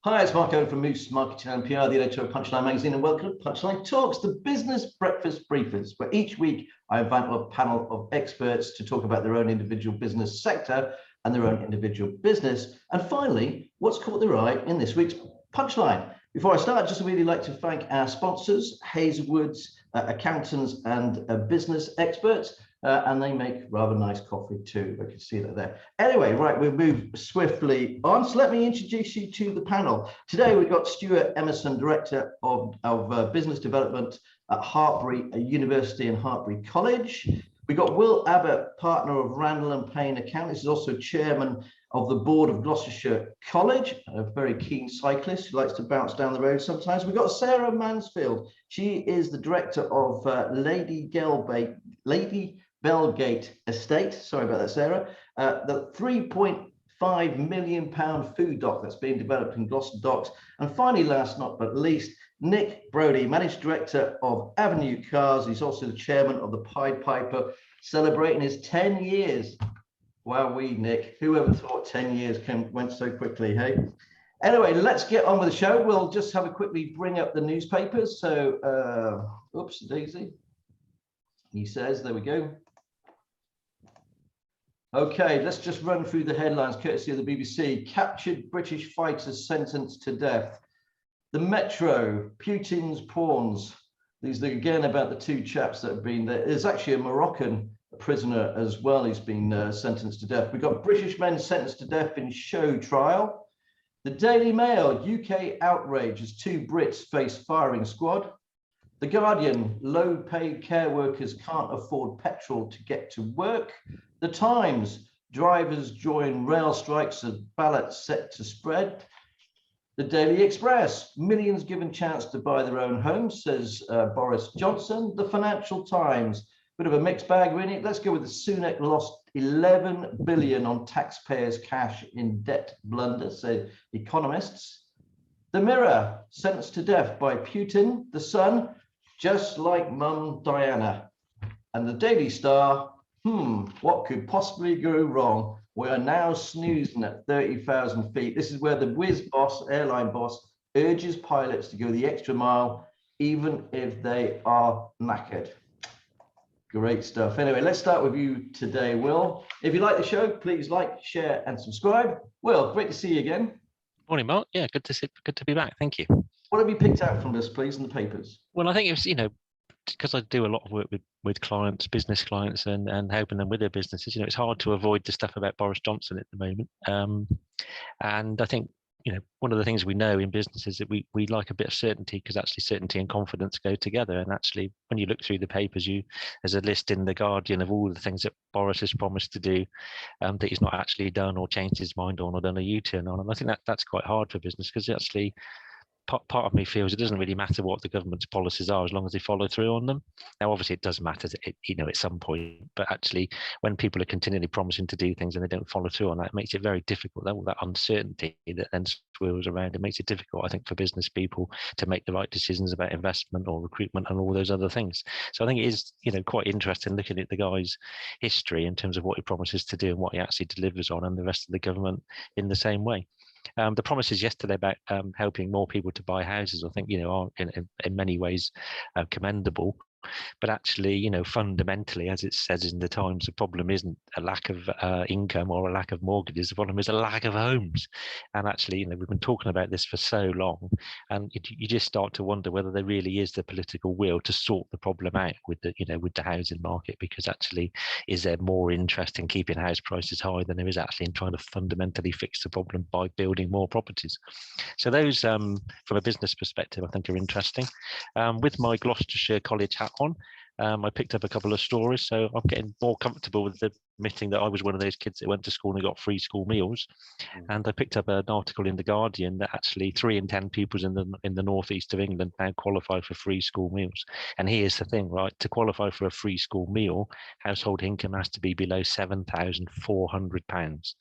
Hi, it's Mark Owen from Moose Marketing and PR, the editor of Punchline magazine, and welcome to Punchline Talks, the business breakfast briefers, where each week I invite a panel of experts to talk about their own individual business sector and their own individual business. And finally, what's caught their eye in this week's Punchline. Before I start, I'd just really like to thank our sponsors, Hazelwood's accountants and business experts. And they make rather nice coffee too. I can see that there. Anyway, right, we'll move swiftly on. So let me introduce you to the panel. Today we've got Stuart Emmerson, Director of Business Development at Hartpury University and Hartpury College. We've got Will Abbott, partner of Randall Payne Accountants. He's also chairman of the board of Gloucestershire College, a very keen cyclist who likes to bounce down the road sometimes. We've got Sarah Mansfield. She is the director of Ladybellegate Estates. Sorry about that, Sarah. The £3.5 million food dock that's being developed in Gloucester Docks. And finally, last not but least, Nick Broady, Managing Director of Avenue Cars. He's also the chairman of the Pied Piper, celebrating his 10 years. Wow, Nick, who ever thought 10 years went so quickly, hey? Anyway, let's get on with the show. We'll just have a quickly bring up the newspapers. So, oops, Daisy. He says, there we go. Okay, let's just run through the headlines, courtesy of the BBC. Captured British fighters sentenced to death. The Metro, Putin's pawns. These are again about the two chaps that have been there. There's actually a Moroccan prisoner as well. He's been sentenced to death. We've got British men sentenced to death in show trial. The Daily Mail, UK outrage as two Brits face firing squad. The Guardian, low-paid care workers can't afford petrol to get to work. The Times, drivers join rail strikes as ballots set to spread. The Daily Express, millions given chance to buy their own homes, says Boris Johnson. The Financial Times, bit of a mixed bag, really. Let's go with the Sunak lost 11 billion on taxpayers' cash in debt blunder, say economists. The Mirror, sentenced to death by Putin. The Sun, just like Mum Diana. And the Daily Star, what could possibly go wrong? We are now snoozing at 30,000 feet. This is where the whiz boss, airline boss, urges pilots to go the extra mile, even if they are knackered. Great stuff. Anyway, let's start with you today, Will. If you like the show, please like, share, and subscribe. Will, great to see you again. Morning, Mark. Yeah, good to be back. Thank you. What have you picked out from this, please, in the papers? Well, I think it's, because I do a lot of work with clients, business clients, and helping them with their businesses, it's hard to avoid the stuff about Boris Johnson at the moment. And I think, one of the things we know in business is that we like a bit of certainty, because actually certainty and confidence go together. And actually, when you look through the papers, there's a list in The Guardian of all the things that Boris has promised to do that he's not actually done or changed his mind on or done a U-turn on. And I think that's quite hard for business, because actually part of me feels it doesn't really matter what the government's policies are as long as they follow through on them. Now, obviously, it does matter, at some point, but actually, when people are continually promising to do things and they don't follow through on that, it makes it very difficult. That uncertainty that then swirls around, it makes it difficult, I think, for business people to make the right decisions about investment or recruitment and all those other things. So I think it is, quite interesting looking at the guy's history in terms of what he promises to do and what he actually delivers on, and the rest of the government in the same way. The promises yesterday about helping more people to buy houses, I think, are in many ways commendable. But actually, fundamentally, as it says in the Times, the problem isn't a lack of income or a lack of mortgages. The problem is a lack of homes. And actually, we've been talking about this for so long, and you just start to wonder whether there really is the political will to sort the problem out with the housing market. Because actually, is there more interest in keeping house prices high than there is actually in trying to fundamentally fix the problem by building more properties? So those, from a business perspective, I think are interesting. With my Gloucestershire College hat on, I picked up a couple of stories, so I'm getting more comfortable with admitting that I was one of those kids that went to school and got free school meals. And I picked up an article in The Guardian that actually 3 in 10 pupils in the northeast of England now qualify for free school meals. And here's the thing, right? To qualify for a free school meal, household income has to be below £7,400.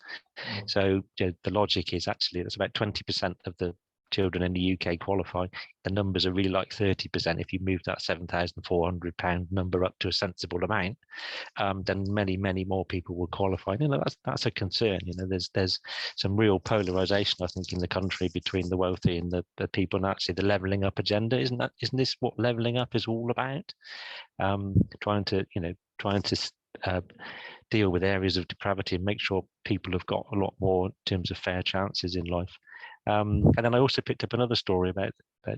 So the logic is actually that's about 20% of the children in the UK qualify, the numbers are really like 30%. If you move that £7,400 number up to a sensible amount, then many more people will qualify. That's a concern. There's some real polarization, I think, in the country between the wealthy and the people, and actually the levelling up agenda. Isn't this what levelling up is all about? Trying to deal with areas of depravity and make sure people have got a lot more in terms of fair chances in life. And then I also picked up another story about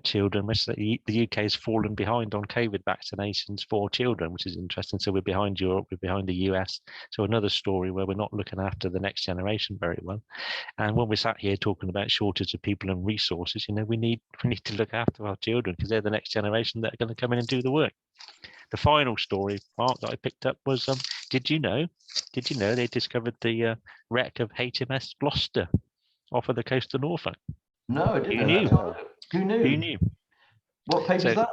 children, which the UK has fallen behind on COVID vaccinations for children, which is interesting. So we're behind Europe, we're behind the US. So another story where we're not looking after the next generation very well. And when we're sat here talking about shortage of people and resources, we need to look after our children, because they're the next generation that are going to come in and do the work. The final story, Mark, that I picked up was, did you know they discovered the wreck of HMS Gloucester off of the coast of Norfolk? No, I didn't Who know knew? that. Who knew? Who knew? What paper is that?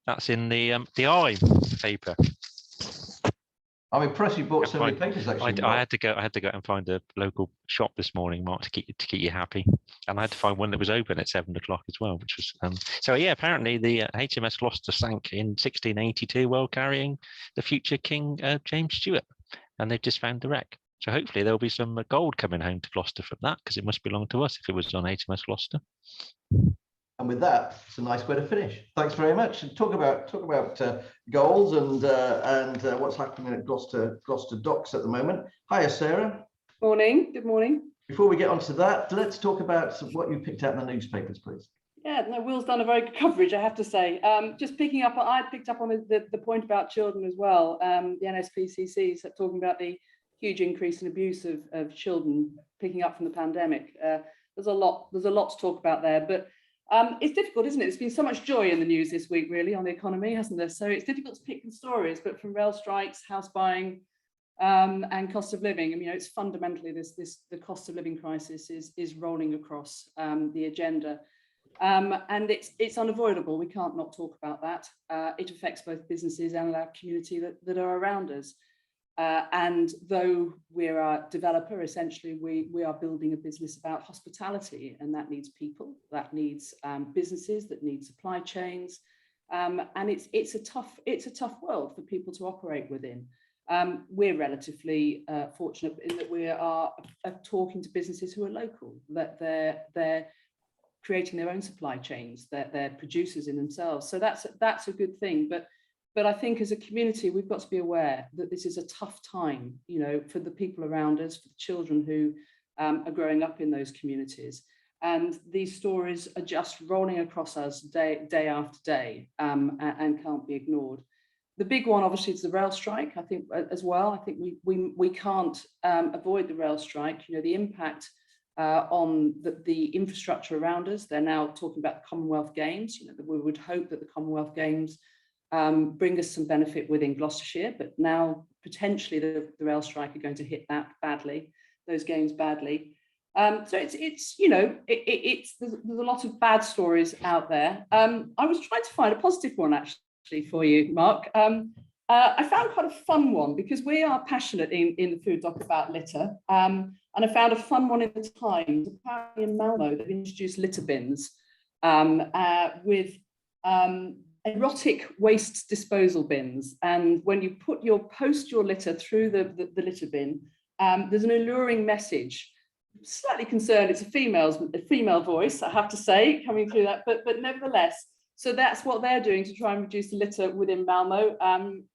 That's in the Eye paper. I'm impressed you bought so many papers. Actually, I had to go and find a local shop this morning, Mark, to keep you happy, and I had to find one that was open at 7 o'clock as well, which was so. Yeah, apparently the HMS Gloucester sank in 1682 while carrying the future King James Stuart, and they've just found the wreck. So hopefully there'll be some gold coming home to Gloucester from that, because it must belong to us if it was on HMS Gloucester. And with that, it's a nice way to finish. Thanks very much. And talk about goals and what's happening at Gloucester Docks at the moment. Hiya, Sarah. Morning. Good morning. Before we get onto that, let's talk about what you picked out in the newspapers, please. Yeah, no, Will's done a very good coverage, I have to say. Just picking up, I picked up on the point about children as well. The NSPCC is talking about the huge increase in abuse of children picking up from the pandemic. There's a lot to talk about there, but it's difficult, isn't it? There's been so much joy in the news this week, really, on the economy, hasn't there? So it's difficult to pick the stories, but from rail strikes, house buying, and cost of living, it's fundamentally the cost of living crisis is rolling across the agenda, and it's unavoidable. We can't not talk about that. It affects both businesses and our community that are around us. And though we're a developer, essentially we are building a business about hospitality, and that needs people, that needs businesses, that need supply chains, and it's a tough world for people to operate within. We're relatively fortunate in that we are talking to businesses who are local, that they're creating their own supply chains, that they're producers in themselves. So that's a good thing, But I think as a community, we've got to be aware that this is a tough time, for the people around us, for the children who are growing up in those communities. And these stories are just rolling across us day after day, and can't be ignored. The big one, obviously, is the rail strike, I think, as well. I think we can't avoid the rail strike. The impact on the infrastructure around us. They're now talking about the Commonwealth Games. That we would hope that the Commonwealth Games bring us some benefit within Gloucestershire, but now potentially the rail strike are going to hit those games badly. So it's there's a lot of bad stories out there. I was trying to find a positive one actually for you, Mark. I found quite a fun one, because we are passionate in the Food Doc about litter, and I found a fun one in the Times. Apparently in Malmo, they've introduced litter bins with erotic waste disposal bins, and when you post your litter through the litter bin, there's an alluring message. Slightly concerned, it's a female voice, I have to say, coming through that, but nevertheless. So that's what they're doing to try and reduce the litter within Malmo.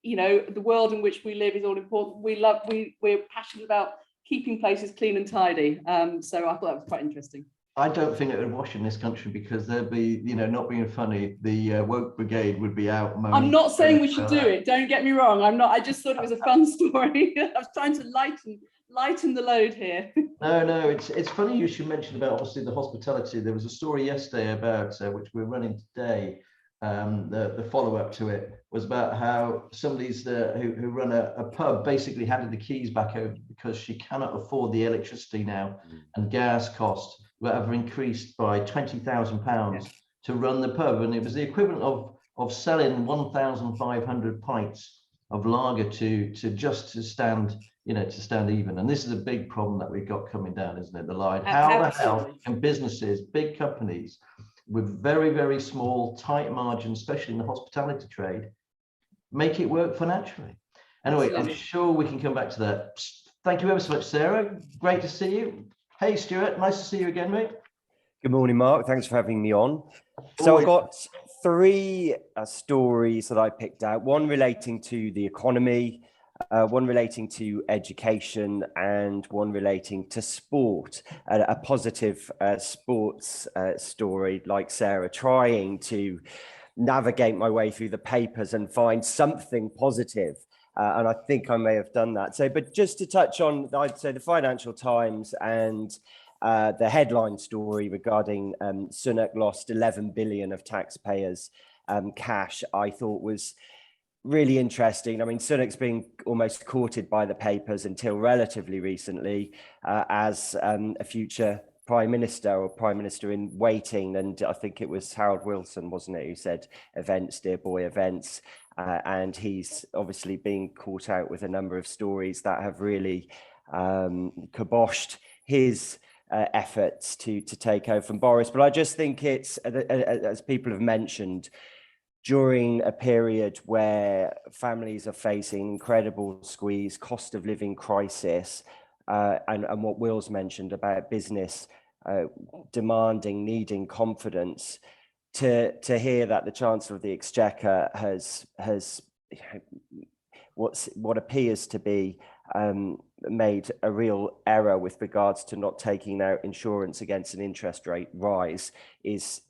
The world in which we live is all important. We're passionate about keeping places clean and tidy. So I thought that was quite interesting. I don't think it would wash in this country, because there'd be, not being funny, the woke brigade would be out moaning. I'm not saying we should do it. Don't get me wrong. I'm not. I just thought it was a fun story. I was trying to lighten the load here. No. It's funny you should mention about, obviously, the hospitality. There was a story yesterday about which we're running today. The follow-up to it was about how somebody's who run a pub basically handed the keys back over because she cannot afford the electricity now, and gas costs were increased by £20,000 to run the pub, and it was the equivalent of selling 1,500 pints of lager to stand even. And this is a big problem that we've got coming down, isn't it? The line. How the hell can businesses, big companies, with very, very small, tight margins, especially in the hospitality trade, make it work financially. Anyway, I'm sure we can come back to that. Thank you ever so much, Sarah. Great to see you. Hey, Stuart, nice to see you again, mate. Good morning, Mark. Thanks for having me on. So I've got three stories that I picked out, one relating to the economy, one relating to education, and one relating to sport, a positive sports story like Sarah, trying to navigate my way through the papers and find something positive. And I think I may have done that. So, but just to touch on, I'd say the Financial Times and the headline story regarding Sunak lost 11 billion of taxpayers' cash, I thought was really interesting. I mean, Sunak's been almost courted by the papers until relatively recently as a future Prime Minister or Prime Minister in waiting. And I think it was Harold Wilson, wasn't it, who said, events, dear boy, events. And he's obviously being caught out with a number of stories that have really kiboshed his efforts to take over from Boris. But I just think it's, as people have mentioned, during a period where families are facing incredible squeeze, cost of living crisis, and what Will's mentioned about business demanding, needing confidence, to hear that the Chancellor of the Exchequer has what appears to be made a real error with regards to not taking out insurance against an interest rate rise is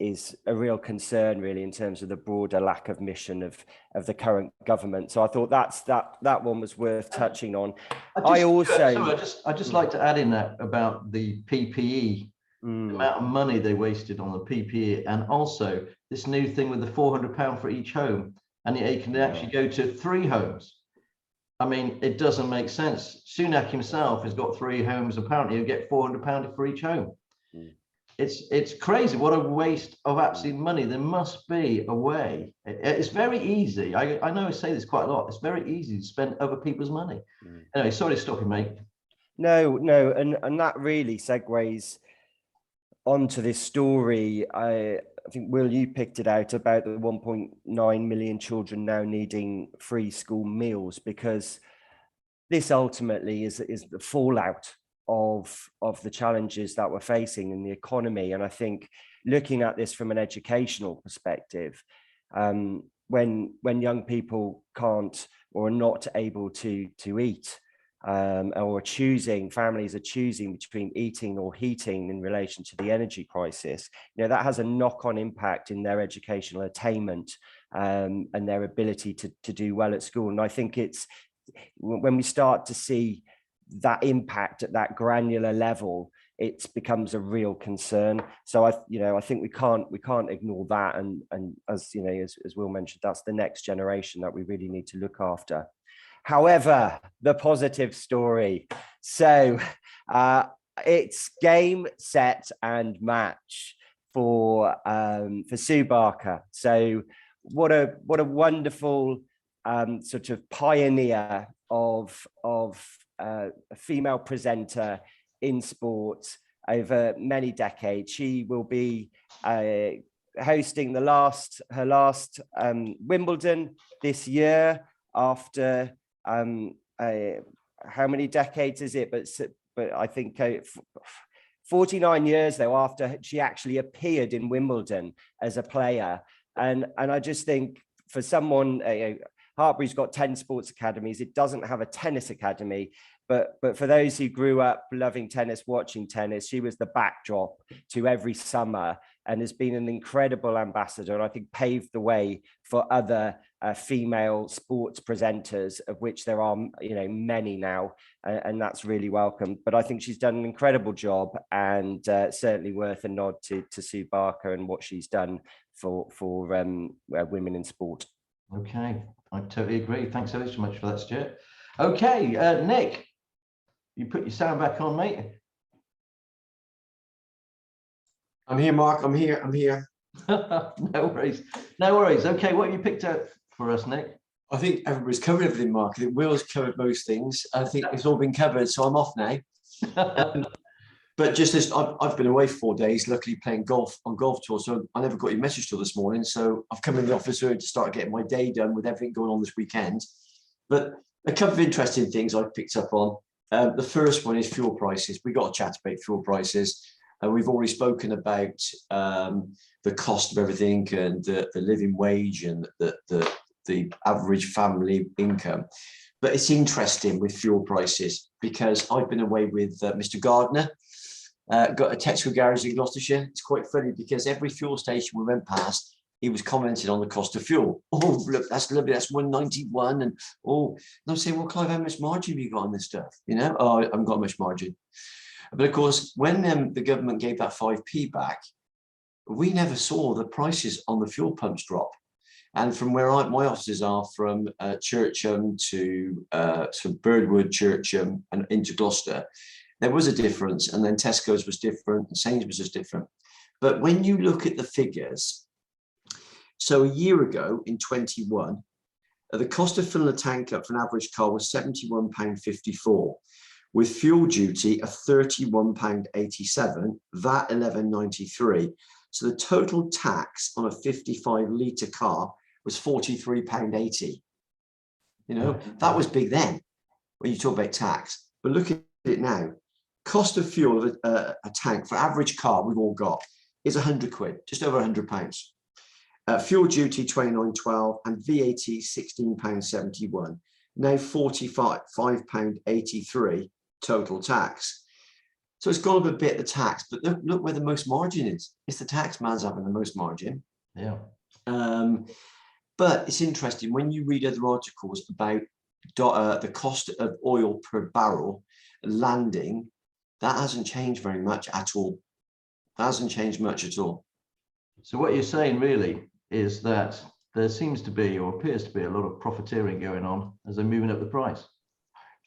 a real concern, really, in terms of the broader lack of mission of the current government. So I thought that one was worth touching on. I'd just like to add in that about the PPE, the amount of money they wasted on the PPE, and also this new thing with the £400 for each home, and it can actually go to 3 homes. I mean, it doesn't make sense. Sunak himself has got 3 homes. Apparently, he'll get £400 for each home. It's crazy. What a waste of absolute money. There must be a way. It's very easy. I know I say this quite a lot. It's very easy to spend other people's money. Anyway, sorry to stop you, mate. No, and that really segues onto this story. I think, Will, you picked it out about the 1.9 million children now needing free school meals, because this ultimately is the fallout of the challenges that we're facing in the economy. And I think looking at this from an educational perspective, when young people can't or are not able to eat, or families are choosing between eating or heating in relation to the energy crisis, that has a knock-on impact in their educational attainment and their ability to do well at school. And I think it's when we start to see that impact at that granular level, it becomes a real concern. So I think we can't ignore that. And as Will mentioned, that's the next generation that we really need to look after. However, the positive story. So it's game, set, and match for Sue Barker. So what a wonderful sort of pioneer of a female presenter in sport over many decades. She will be hosting her last Wimbledon this year after how many decades is it? But I think 49 years though after she actually appeared in Wimbledon as a player. And I just think for someone, Hartpury's got 10 sports academies. It doesn't have a tennis academy, but for those who grew up loving tennis, watching tennis, she was the backdrop to every summer and has been an incredible ambassador, and I think paved the way for other female sports presenters, of which there are many now, and that's really welcome. But I think she's done an incredible job, and certainly worth a nod to Sue Barker and what she's done for women in sport. Okay, I totally agree. Thanks so much for that, Stuart. Okay, Nick, you put your sound back on, mate. I'm here, Mark. I'm here. No worries. Okay, what have you picked out for us, Nick? I think everybody's covered everything, Mark. I think Will's covered most things. I think it's all been covered, so I'm off now. But just as I've been away 4 days, luckily playing golf on golf tour, so I never got your message till this morning. So I've come in the office early to start getting my day done with everything going on this weekend. But a couple of interesting things I've picked up on. The first one is fuel prices. We got a chat about fuel prices. We've already spoken about the cost of everything and the living wage and the average family income. But it's interesting with fuel prices because I've been away with Mr. Gardner. Got a Texaco garage in Gloucestershire. It's quite funny because every fuel station we went past, he was commenting on the cost of fuel. Oh, look, that's lovely. That's 191. And I'm saying, well, Clive, how much margin have you got on this stuff? You know, oh, I haven't got much margin. But of course, when the government gave that 5p back, we never saw the prices on the fuel pumps drop. And from where my offices are, from Churcham to Birdwood, Churcham, and into Gloucester, there was a difference. And then Tesco's was different, and Sainsbury's was different. But when you look at the figures, so a year ago in 21, the cost of filling a tank up for an average car was £71.54, with fuel duty of £31.87, VAT 11.93. So the total tax on a 55-litre car was £43.80. You know, that was big then when you talk about tax. But look at it now. Cost of fuel of a tank for average car we've all got is £100, just over £100. Fuel duty 29.12 and VAT £16.71. Now £45.83 total tax. So it's gone up a bit, the tax, but look where the most margin is. It's the tax man's having the most margin. Yeah. But it's interesting when you read other articles about the cost of oil per barrel landing, that hasn't changed very much at all. That hasn't changed much at all. So what you're saying really is that there seems to be, or appears to be, a lot of profiteering going on as they're moving up the price.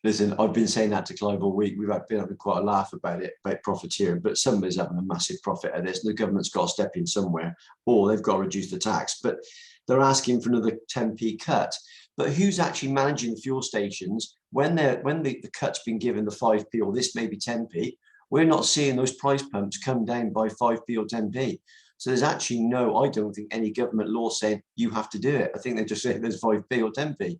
Listen, I've been saying that to Clive all week. We've been having quite a laugh about it, about profiteering, but somebody's having a massive profit at this, and the government's got to step in somewhere, or they've got to reduce the tax. But they're asking for another 10p cut. But who's actually managing the fuel stations when the cut's been given the 5p, or this may be 10p? We're not seeing those price pumps come down by 5p or 10p. So there's actually I don't think any government law saying you have to do it. I think they're just saying there's 5p or 10p.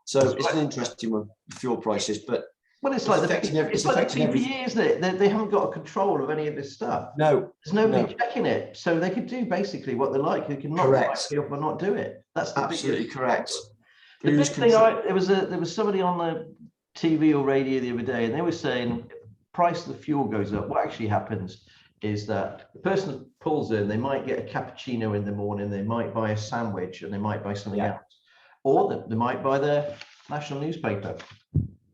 So it's an interesting one, fuel prices, but it's like the PPE, isn't it? They haven't got a control of any of this stuff. No, there's nobody checking it, so they could do basically what they like. They can not off or not do it. That's absolutely correct. The big thing, there was somebody on the TV or radio the other day, and they were saying if the price of the fuel goes up, what actually happens is that the person that pulls in, they might get a cappuccino in the morning, they might buy a sandwich, and they might buy something else. Or they might buy their national newspaper.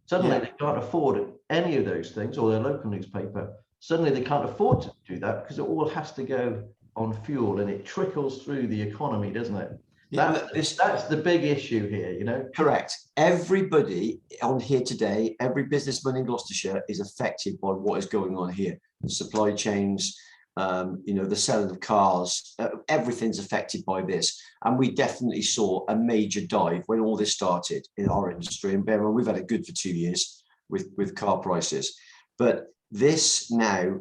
Suddenly they can't afford any of those things, or their local newspaper. Suddenly they can't afford to do that because it all has to go on fuel, and it trickles through the economy, doesn't it? That's the big issue here, you know? Correct. Everybody on here today, every businessman in Gloucestershire is affected by what is going on here. The supply chains, the selling of cars, everything's affected by this. And we definitely saw a major dive when all this started in our industry. And bear in mind, we've had it good for 2 years with car prices. But this now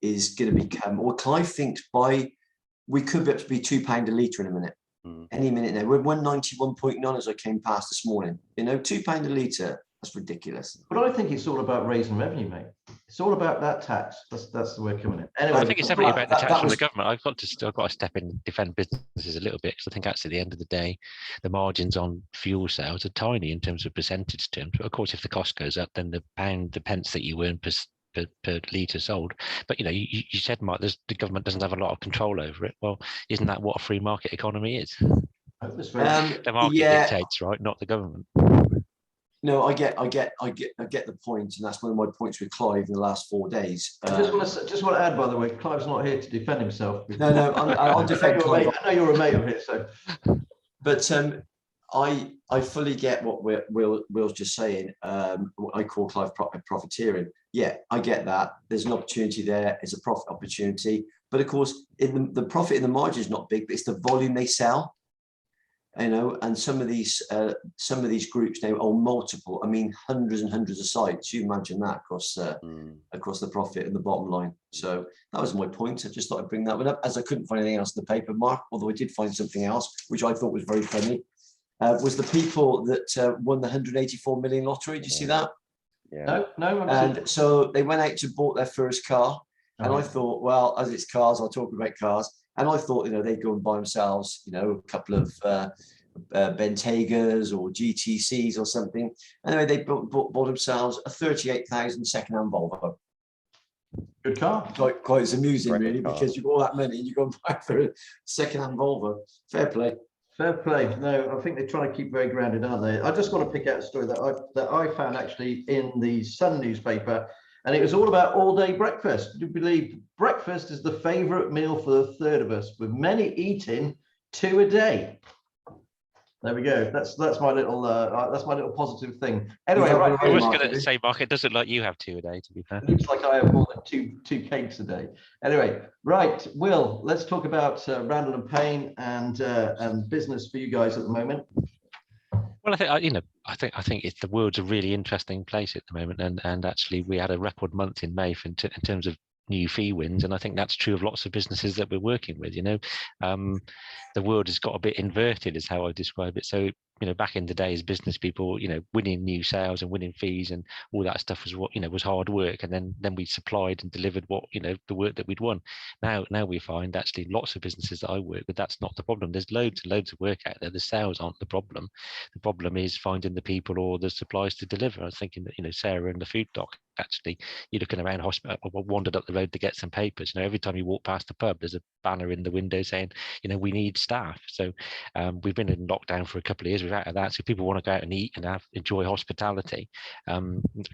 is going to become, or Clive thinks we could be up to be £2 a litre in a minute. Any minute now. We're 191.9 as I came past this morning. £2 a litre. That's ridiculous. But I think it's all about raising revenue, mate. It's all about that tax. That's the way coming in. Anyway, I think it's definitely about the tax from the government. I've got to step in and defend businesses a little bit, because I think actually at the end of the day, the margins on fuel sales are tiny in terms of percentage terms. But of course, if the cost goes up, then the pence that you earn per litre sold. But you said, Mark, the government doesn't have a lot of control over it. Well, isn't that what a free market economy is? The market dictates, right? Not the government. No, I get the point, and that's one of my points with Clive in the last 4 days. I just want to add, by the way, Clive's not here to defend himself. No, I'll defend Clive. I know you're a mate of his, so. But I fully get what Will's just saying. What I call Clive profiteering. Yeah, I get that. There's an opportunity there. It's a profit opportunity. But of course, the profit in the margin is not big, but it's the volume they sell. you know, and some of these groups now own multiple, I mean, hundreds and hundreds of sites. You imagine that across the profit and the bottom line. So that was my point. I just thought I'd bring that one up, as I couldn't find anything else in the paper, Mark, although I did find something else, which I thought was very funny, was the people that won the 184 million lottery. Did you see that? Yeah. No. And so they went out to bought their first car. And I thought, well, as it's cars, I'll talk about cars. And I thought, you know, they'd go and buy themselves, you know, a couple of Bentegas or GTCs or something. Anyway, they bought themselves a 38,000 second-hand Volvo. Good car. Quite amusing, Great really, car. because you've got all that money and you go and buy for a second-hand Volvo. Fair play. Fair play. No, I think they're trying to keep very grounded, aren't they? I just want to pick out a story that I found actually in the Sun newspaper, and it was all about all-day breakfast. Do you believe breakfast is the favourite meal for a third of us, with many eating 2 a day? There we go. That's my little positive thing. Anyway, Yeah, right. I was Mark, going to say, Mark, it doesn't look like you have 2 a day, to be fair. It looks like I have more than two cakes a day. Anyway, right, Will, let's talk about Randall and Payne and business for you guys at the moment. Well, I think it's the world's a really interesting place at the moment, and actually we had a record month in May in terms of new fee wins, and I think that's true of lots of businesses that we're working with. You know, the world has got a bit inverted, is how I describe it. So, you know, back in the days, business people, you know, winning new sales and winning fees and all that stuff was what, you know, was hard work, and then we supplied and delivered what, you know, the work that we'd won. Now we find actually lots of businesses that I work with, that's not the problem. There's loads and loads of work out there. The sales aren't the problem. The problem is finding the people or the supplies to deliver. I was thinking that, you know, Sarah and the food doc, actually, you're looking around hospital, wandered up the road to get some papers. You know, every time you walk past the pub, there's a banner in the window saying, you know, we need staff. So we've been in lockdown for a couple of years. We're out of that, so people want to go out and eat and enjoy hospitality,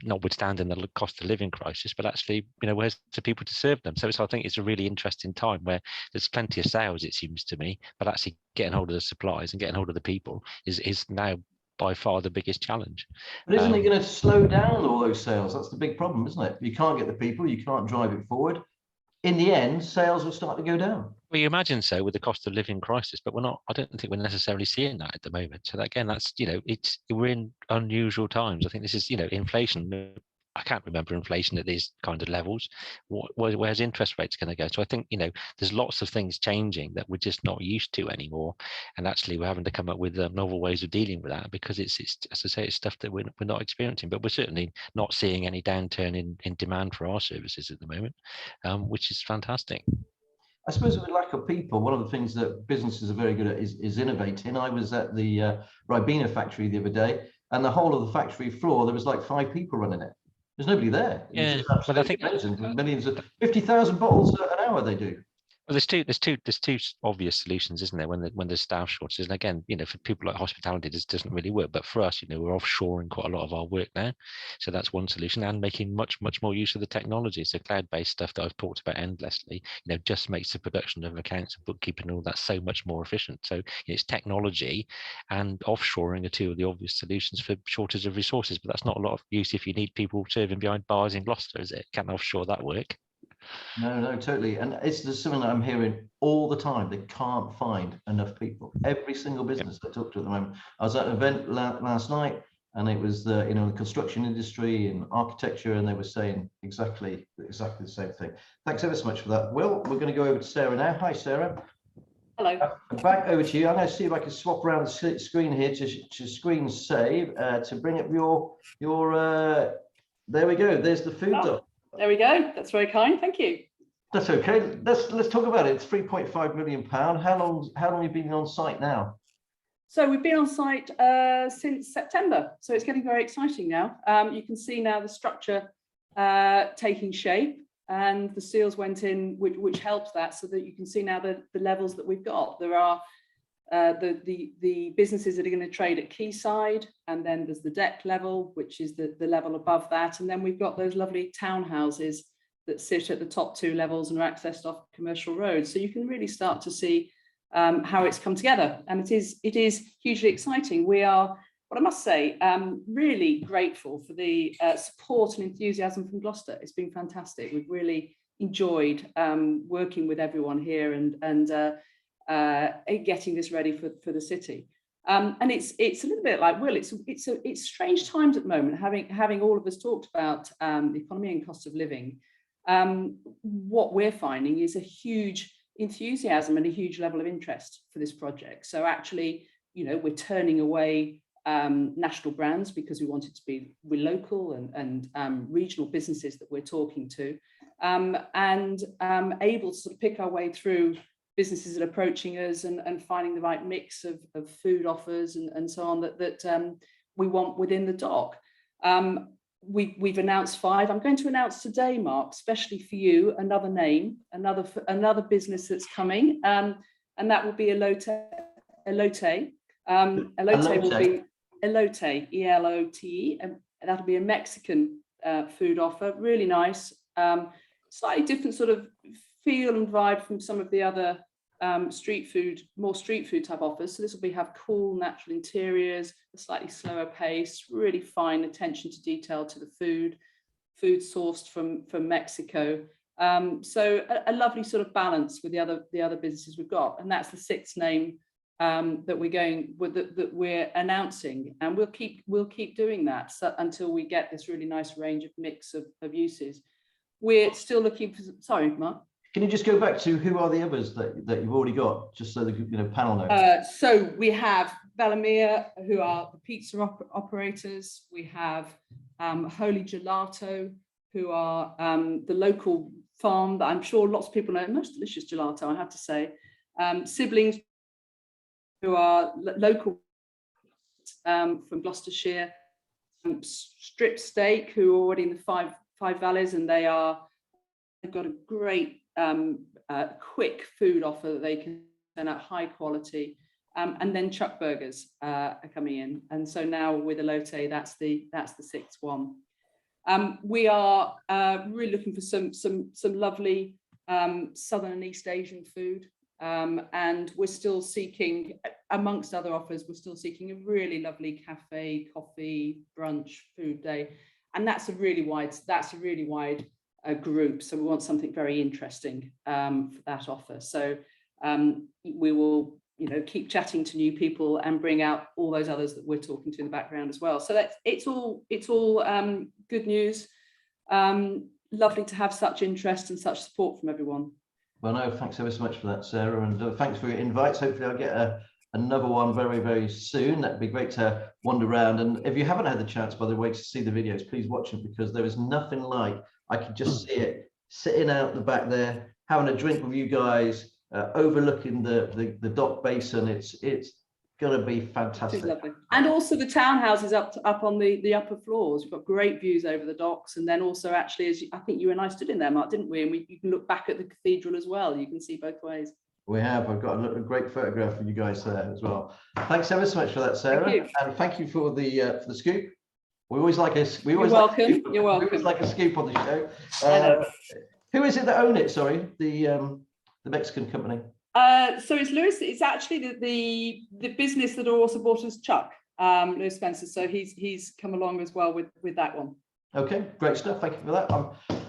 notwithstanding the cost of living crisis. But actually, you know, where's the people to serve them? So I think it's a really interesting time where there's plenty of sales, it seems to me, but actually getting hold of the supplies and getting hold of the people is now by far the biggest challenge. But isn't it going to slow down all those sales? That's the big problem, isn't it? You can't get the people, you can't drive it forward. In the end, sales will start to go down. Well, you imagine so with the cost of living crisis, but I don't think we're necessarily seeing that at the moment. So that, again, that's, you know, we're in unusual times. I think this is, you know, inflation. I can't remember inflation at these kind of levels. Where's interest rates going to go? So I think, you know, there's lots of things changing that we're just not used to anymore. And actually we're having to come up with novel ways of dealing with that, because it's as I say, it's stuff that we're not experiencing, but we're certainly not seeing any downturn in demand for our services at the moment, which is fantastic. I suppose with lack of people, one of the things that businesses are very good at is innovating. I was at the Ribena factory the other day, and the whole of the factory floor, there was like 5 people running it. There's nobody there. Yeah, but I think millions of 50,000 bottles an hour they do. Well, there's two obvious solutions, isn't there? When there's staff shortages, and again, you know, for people like hospitality, this doesn't really work. But for us, you know, we're offshoring quite a lot of our work now, so that's one solution, and making much more use of the technology. So cloud-based stuff that I've talked about endlessly, you know, just makes the production of accounts and bookkeeping and all that so much more efficient. So it's technology and offshoring are two of the obvious solutions for shortage of resources. But that's not a lot of use if you need people serving behind bars in Gloucester, is it? Can't offshore that work. No, totally. And it's something that I'm hearing all the time. They can't find enough people. Every single business I talk to at the moment. I was at an event last night, and it was the construction industry and architecture, and they were saying exactly the same thing. Thanks ever so much for that. Will, we're going to go over to Sarah now. Hi, Sarah. Hello. Back over to you. I'm going to see if I can swap around the screen here to screen save to bring up your there we go. There's the food doc. There we go. That's very kind. Thank you. That's okay. Let's talk about it. It's £3.5 million. How long have you been on site now? So we've been on site since September. So it's getting very exciting now. You can see now the structure taking shape, and the seals went in, which helps that, so that you can see now the levels that we've got. There are the businesses that are going to trade at quayside, and then there's the deck level, which is the level above that, and then we've got those lovely townhouses that sit at the top 2 levels and are accessed off commercial roads. So you can really start to see how it's come together, and it is hugely exciting. We are, what I must say, really grateful for the support and enthusiasm from Gloucester. It's been fantastic. We've really enjoyed working with everyone here and getting this ready for the city. And it's a little bit like Will. It's strange times at the moment. Having all of us talked about the economy and cost of living, what we're finding is a huge enthusiasm and a huge level of interest for this project. So actually, we're turning away national brands because we want it to be local and regional businesses that we're talking to, and able to sort of pick our way through businesses that are approaching us and finding the right mix of food offers and so on that we want within the dock. We've announced 5. I'm going to announce today, Mark, especially for you, another name, another business that's coming, and that will be Elote. Elote will be Elote, E-L-O-T-E, and that'll be a Mexican food offer, really nice, slightly different sort of feel and vibe from some of the other more street food type offers. So this will have cool natural interiors, a slightly slower pace, really fine attention to detail to the food sourced from Mexico. So a lovely sort of balance with the other businesses we've got, and that's the 6th name that we're going with, that we're announcing, and we'll keep doing that until we get this really nice range of mix of uses. We're still looking for. Sorry, Mark. Can you just go back to who are the others that you've already got, just so the panel knows? So we have Bellamere, who are the pizza operators. We have Holy Gelato, who are the local farm that I'm sure lots of people know. Most delicious gelato, I have to say. Siblings, who are local from Gloucestershire. Strip Steak, who are already in the Five Valleys, and they've got a great quick food offer that they can send at high quality, and then Chuck Burgers are coming in, and so now with Elote, that's the 6th one. We are really looking for some lovely Southern and East Asian food, and we're still seeking, amongst other offers, we're still seeking a really lovely cafe, coffee, brunch, food day, and that's a really wide group. So we want something very interesting for that offer. So we will, keep chatting to new people and bring out all those others that we're talking to in the background as well. So it's all good news. Lovely to have such interest and such support from everyone. Well, no, thanks ever so much for that, Sarah, and thanks for your invites. Hopefully I'll get another one very, very soon. That'd be great to wander around. And if you haven't had the chance, by the way, to see the videos, please watch them, because there is nothing like, I can just see it sitting out the back there, having a drink with you guys, overlooking the dock basin. It's going to be fantastic. It's lovely. And also the townhouses up on the upper floors. We've got great views over the docks, and then also actually, I think you and I stood in there, Mark, didn't we? And you can look back at the cathedral as well. You can see both ways. We have. I've got a great photograph of you guys there as well. Thanks ever so much for that, Sarah. Thank you. And thank you for the scoop. We always like a scoop. You're welcome. We always like a scoop on the show. Who is it that own it? Sorry, the Mexican company. So it's Lewis. It's actually the business that also bought us Chuck, Lewis Spencer. So he's come along as well with that one. Okay, great stuff. Thank you for that.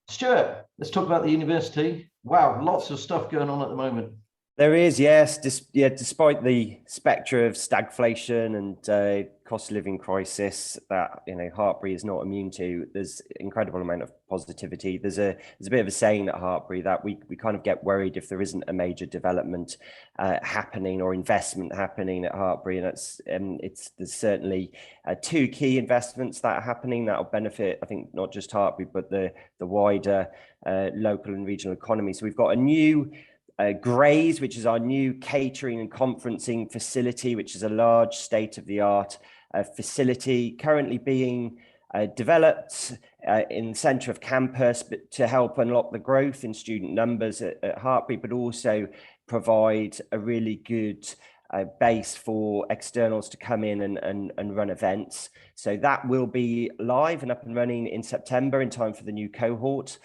Stuart, let's talk about the university. Wow, lots of stuff going on at the moment. There is, yes. Despite the spectre of stagflation and cost of living crisis that Hartpury is not immune to, there's incredible amount of positivity. There's a bit of a saying at Hartpury that we kind of get worried if there isn't a major development happening or investment happening at Hartpury, and there's certainly 2 key investments that are happening that will benefit, I think, not just Hartpury but the wider local and regional economy. So we've got a new Grays, which is our new catering and conferencing facility, which is a large state-of-the-art facility currently being developed in the centre of campus, but to help unlock the growth in student numbers at Hartpury, but also provide a really good base for externals to come in and run events. So that will be live and up and running in September in time for the new cohort.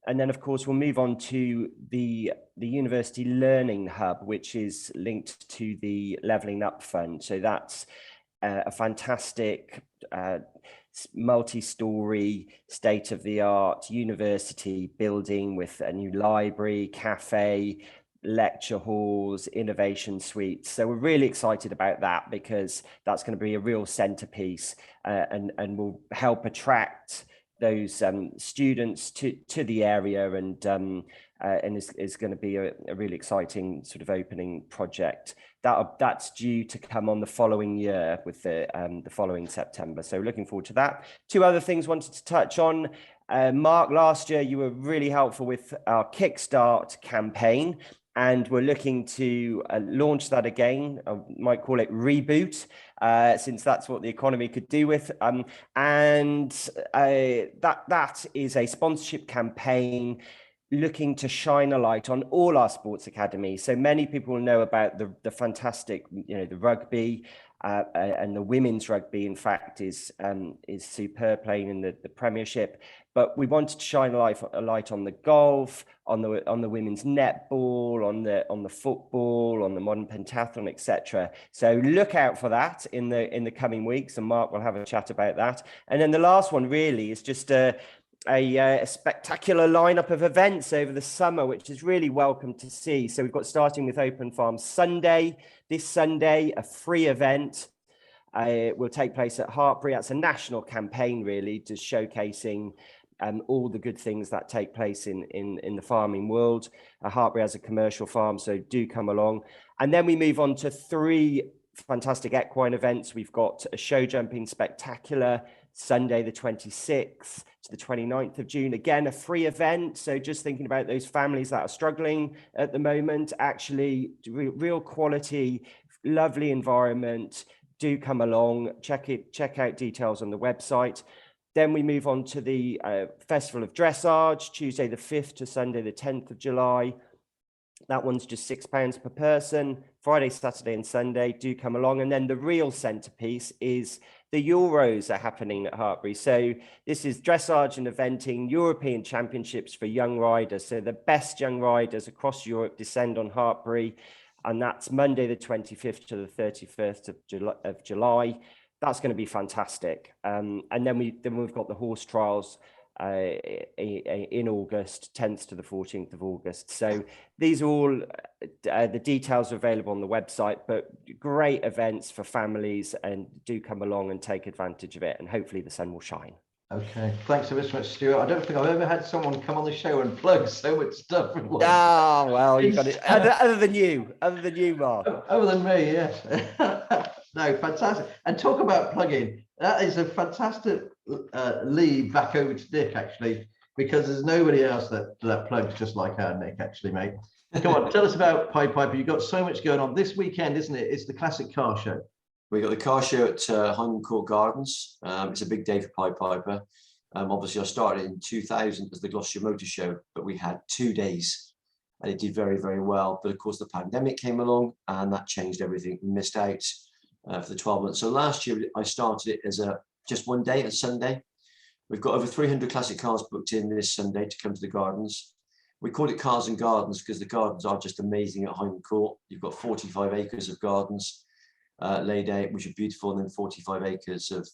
And then, of course, we'll move on to the University Learning Hub, which is linked to the Levelling Up Fund. So that's a fantastic multi-storey, state-of-the-art university building with a new library, cafe, lecture halls, innovation suites. So we're really excited about that, because that's going to be a real centerpiece and will help attract those students to the area, and is going to be a really exciting sort of opening project. That's due to come on the following year, with the following September. So looking forward to that. Two other things wanted to touch on. Mark, last year you were really helpful with our Kickstart campaign, and we're looking to launch that again. I might call it Reboot, since that's what the economy could do with. And that is a sponsorship campaign looking to shine a light on all our sports academies. So many people know about the fantastic, the rugby, and the women's rugby, in fact, is superb, playing in the Premiership. But we wanted to shine a light on the golf, on the women's netball, on the football, on the modern pentathlon, etc. So look out for that in the coming weeks, and Mark will have a chat about that. And then the last one really is just a spectacular lineup of events over the summer, which is really welcome to see. So we've got, starting with Open Farm Sunday, this Sunday, a free event. It will take place at Hartpury. That's a national campaign, really, just showcasing all the good things that take place in the farming world. Hartpury has a commercial farm, so do come along. And then we move on to 3 fantastic equine events. We've got a show jumping spectacular, Sunday the 26th to the 29th of June. Again, a free event. So just thinking about those families that are struggling at the moment, actually real quality, lovely environment. Do come along, check out details on the website. Then we move on to the Festival of Dressage, Tuesday the 5th to Sunday the 10th of July. That one's just £6 per person, Friday, Saturday and Sunday. Do come along. And then the real centerpiece is the Euros are happening at Hartpury. So this is dressage and eventing, European Championships for young riders. So the best young riders across Europe descend on Hartpury, and that's Monday the 25th to the 31st of July. That's going to be fantastic. And then we've got the horse trials in August, 10th to the 14th of August. So these are all the details are available on the website, but great events for families, and do come along and take advantage of it, and hopefully the sun will shine. Okay, thanks so much, Stuart. I don't think I've ever had someone come on the show and plug so much stuff. Ah, well, you got it. Other than you, Mark. Other than me, yes. No, fantastic. And talk about plugging. That is a fantastic lead back over to Nick, actually, because there's nobody else that plugs just like our Nick, actually, mate. Come on, tell us about Pied Piper. You've got so much going on this weekend, isn't it? It's the classic car show. We got the car show at Highland Court Gardens. It's a big day for Pied Piper. Obviously, I started in 2000 as the Gloucestershire Motor Show, but we had 2 days and it did very, very well. But of course, the pandemic came along and that changed everything. We missed out for the 12 months. So last year, I started it as just one day, a Sunday. We've got over 300 classic cars booked in this Sunday to come to the gardens. We call it Cars and Gardens because the gardens are just amazing at Highland Court. You've got 45 acres of gardens laid out, which are beautiful, and then 45 acres of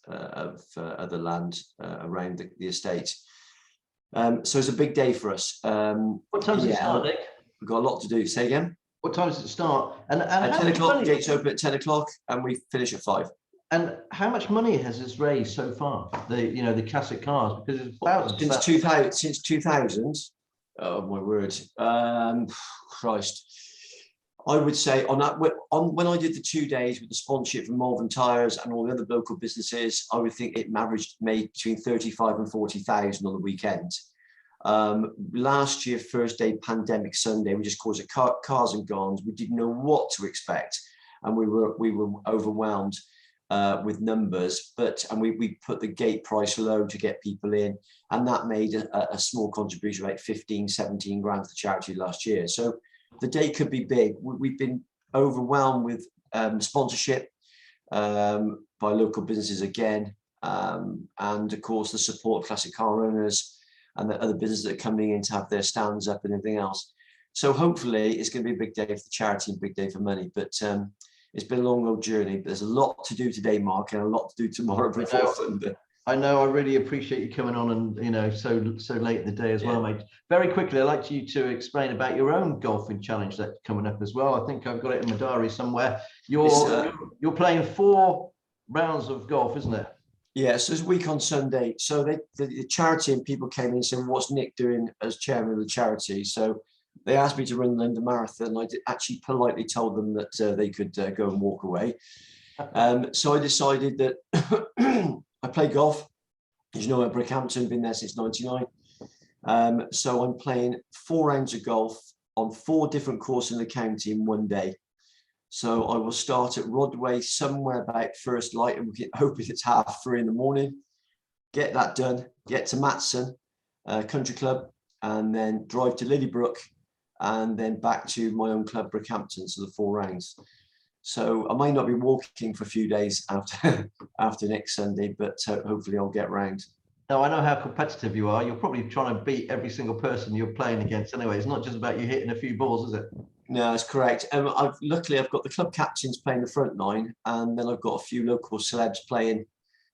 other land around the estate. So it's a big day for us. What time does it start, Nick? We've got a lot to do. Say again? What time does it start? And at 10 o'clock, gates open at 10 o'clock, and we finish at 5. And how much money has this raised so far? The classic cars, because it's thousands. Since 2000. Oh my word! Christ. I would say when I did the 2 days with the sponsorship from Malvern Tyres and all the other local businesses, I would think it made between 35 and 40,000 on the weekend. Last year, first day, pandemic Sunday, we just called it Cars and Gardens. We didn't know what to expect, and we were overwhelmed with numbers. And we put the gate price low to get people in, and that made a small contribution, like 15, 17 grand to the charity last year. So the day could be big. We've been overwhelmed with sponsorship by local businesses again, and of course the support of classic car owners and the other businesses that are coming in to have their stands up and everything else. So hopefully it's going to be a big day for the charity and a big day for money. But it's been a long old journey. But there's a lot to do today, Mark, and a lot to do tomorrow before Sunday. I know. I really appreciate you coming on, and so late in the day as well, mate. Very quickly, I'd like you to explain about your own golfing challenge that's coming up as well. I think I've got it in my diary somewhere. You're playing 4 rounds of golf, isn't it? Yeah, so it's a week on Sunday. So the charity and people came in and said, "What's Nick doing as chairman of the charity?" So they asked me to run the London Marathon. I actually politely told them that they could go and walk away. So I decided that I play golf. As you know, at Brickhampton, been there since '99. So I'm playing 4 rounds of golf on 4 different courses in the county in one day. So I will start at Rodway somewhere about first light, and we're hoping it's 3:30 in the morning. Get that done, get to Matson Country Club, and then drive to Lillybrook, and then back to my own club, Brickhampton, so the 4 rounds. So I might not be walking for a few days after next Sunday, but hopefully I'll get round. Now, I know how competitive you are. You're probably trying to beat every single person you're playing against anyway. It's not just about you hitting a few balls, is it? No, that's correct. Luckily, I've got the club captains playing the front 9, and then I've got a few local celebs playing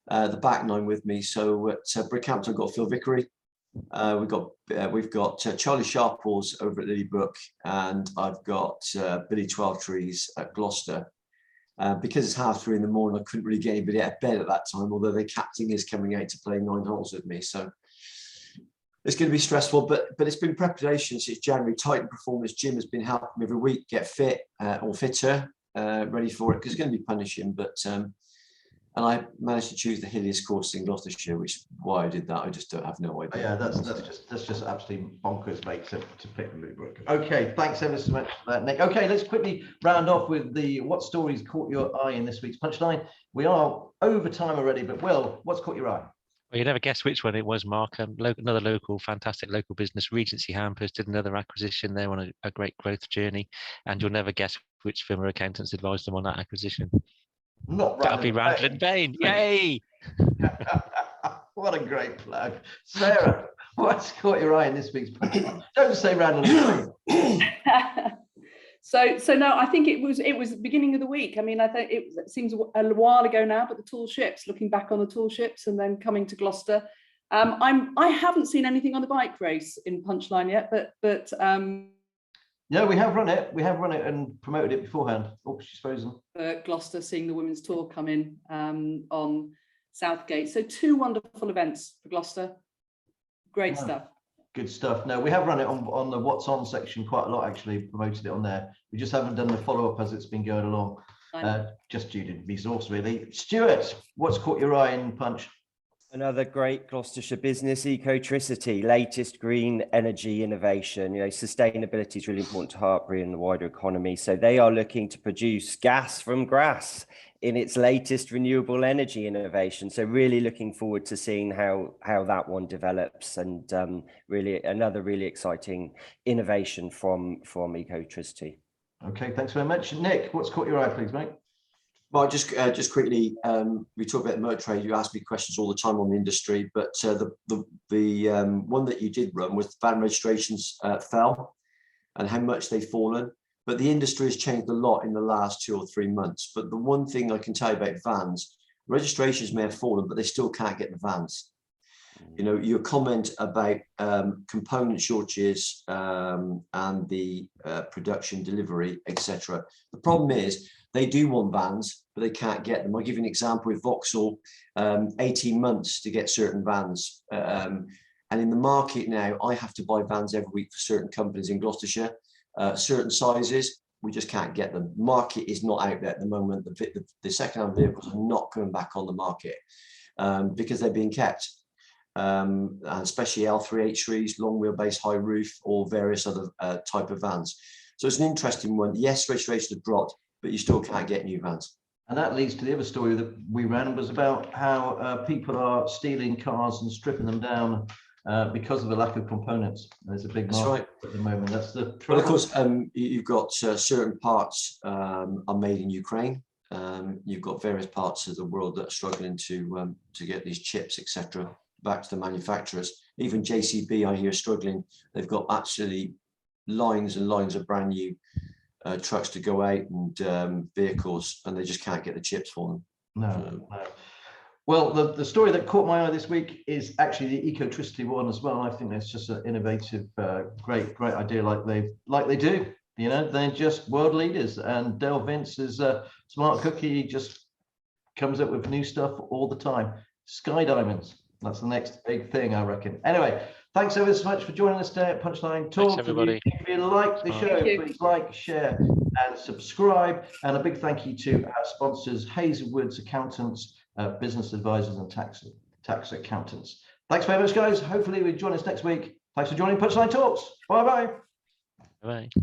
the back 9 with me. So at Brickhampton, I've got Phil Vickery. We've got Charlie Sharples over at Lillybrook, and I've got Billy 12 Trees at Gloucester. Because it's 3:30 in the morning, I couldn't really get anybody out of bed at that time, although the captain is coming out to play 9 holes with me. So it's going to be stressful, but it's been preparation since January. Titan Performance Gym has been helping me every week get fit or fitter, ready for it, because it's going to be punishing. But and I managed to choose the hilliest course in Gloucestershire, which is why I did that. I just have no idea. Yeah, that's just absolutely bonkers, mate, to pick Lillybrook. Okay, thanks ever so much for that, Nick. Okay, let's quickly round off with what stories caught your eye in this week's Punchline. We are over time already, but Will, what's caught your eye? Well, you never guess which one it was, Mark. Another fantastic local business, Regency Hampers, did another acquisition. They're on a great growth journey, and you'll never guess which firm of accountants advised them on that acquisition. Not That'll be Randall Payne. Yay! What a great plug. Sarah, what's caught your eye in this week's Punchline? Don't say Randall Payne. So no, I think it was the beginning of the week. I mean, I think it seems a while ago now, but the tall ships, looking back on the tall ships and then coming to Gloucester. I haven't seen anything on the bike race in Punchline yet, but no, we have run it. We have run it and promoted it beforehand. Oh, she's frozen. Gloucester seeing the women's tour come in on Southgate. So 2 wonderful events for Gloucester. Great stuff. Good stuff. No, we have run it on the What's On section quite a lot, actually, promoted it on there. We just haven't done the follow-up as it's been going along, just due to resource, really. Stuart, what's caught your eye in Punch? Another great Gloucestershire business, Ecotricity, latest green energy innovation. Sustainability is really important to Hartpury and the wider economy. So they are looking to produce gas from grass in its latest renewable energy innovation. So really looking forward to seeing how that one develops, and really another really exciting innovation from Ecotricity. Okay, thanks very much. Nick, what's caught your eye, please, mate? Well, just quickly, we talk about the motor trade. You ask me questions all the time on the industry, but the one that you did run was van registrations fell and how much they've fallen. But the industry has changed a lot in the last 2 or 3 months. But the one thing I can tell you about vans, registrations may have fallen, but they still can't get the vans. Your comment about component shortages and the production delivery, etc. The problem is they do want vans, but they can't get them. I'll give you an example with Vauxhall, 18 months to get certain vans. And in the market now, I have to buy vans every week for certain companies in Gloucestershire, certain sizes. We just can't get them. Market is not out there at the moment. The second-hand vehicles are not coming back on the market because they're being kept. And especially L3H3s, long wheelbase, high roof, or various other type of vans. So it's an interesting one. Yes, registrations have dropped, but you still can't get new vans. And that leads to the other story that we ran, was about how people are stealing cars and stripping them down because of the lack of components. There's a big market at the moment. That's the trouble. Well, of course, you've got certain parts are made in Ukraine. You've got various parts of the world that are struggling to get these chips, etc., back to the manufacturers. Even JCB, I hear, struggling. They've got actually lines and lines of brand new trucks to go out and vehicles, and they just can't get the chips for them. No. Well, the story that caught my eye this week is actually the ecotricity one as well. I think that's just an innovative, great idea, like they do. You know, they're just world leaders, and Dale Vince is a smart cookie. He just comes up with new stuff all the time. Sky diamonds. That's the next big thing, I reckon. Anyway, thanks ever so much for joining us today at Punchline Talk. Thanks, everybody. If you like the show, please like, share, and subscribe. And a big thank you to our sponsors, Hazelwood's Accountants, Business Advisors, and Tax Accountants. Thanks very much, guys. Hopefully, you'll join us next week. Thanks for joining Punchline Talks. Bye-bye. Bye.